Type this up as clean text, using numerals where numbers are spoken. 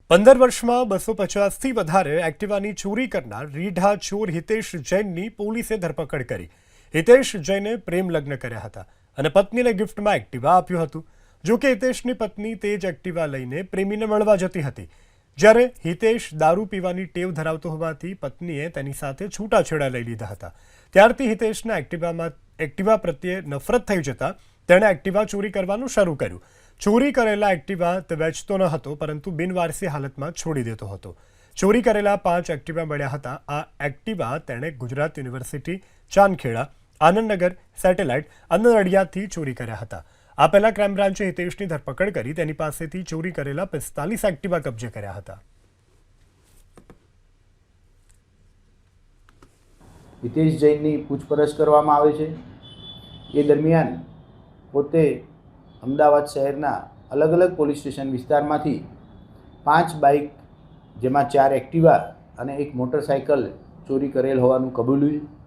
15 વર્ષમાં 250થી વધારે એક્ટિવાની ચોરી કરનાર રીઢા ચોર હિતેશ જૈનની પોલીસે ધરપકડ કરી। હિતેશ જૈને પ્રેમ લગ્ન કર્યા હતા અને પત્નીને ગિફ્ટમાં એક્ટિવા આપ્યું હતું। જો કે હિતેશની પત્ની તે જ એક્ટિવા લઈને પ્રેમીને મળવા જતી હતી, જ્યારે હિતેશ દારૂ પીવાની ટેવ ધરાવતો હોવાથી પત્નીએ તેની સાથે છૂટાછેડા લઈ લીધા હતા। ત્યારથી હિતેશના એક્ટિવા પ્રત્યે નફરત થઈ જતા તેણે એક્ટિવા ચોરી કરવાનું શરૂ કર્યું। ચોરી કરેલા એક્ટિવા તે વેચતો ન હતો, પરંતુ બિનવારસી હાલતમાં છોડી દેતો હતો। ચોરી કરેલા 5 એક્ટિવા મળ્યા હતા। આ એક્ટિવા તેણે ગુજરાત યુનિવર્સિટી, ચાંદખેડા, આનંદનગર, સેટેલાઇટ અને નડિયાદથી ચોરી કર્યા હતા। આ પહેલા ક્રાઇમ બ્રાન્ચે હિતેશની ધરપકડ કરી તેની પાસેથી ચોરી કરેલા 45 એક્ટિવા કબજે કર્યા હતા। હિતેશ જૈનની પૂછપરછ કરવામાં આવે છે। એ દરમિયાન પોતે અમદાવાદ શહેરના અલગ અલગ પોલીસ સ્ટેશન વિસ્તારમાંથી 5 બાઇક, જેમાં 4 એક્ટિવા અને 1 મોટરસાઇકલ ચોરી કરેલ હોવાનું કબૂલ્યું છે।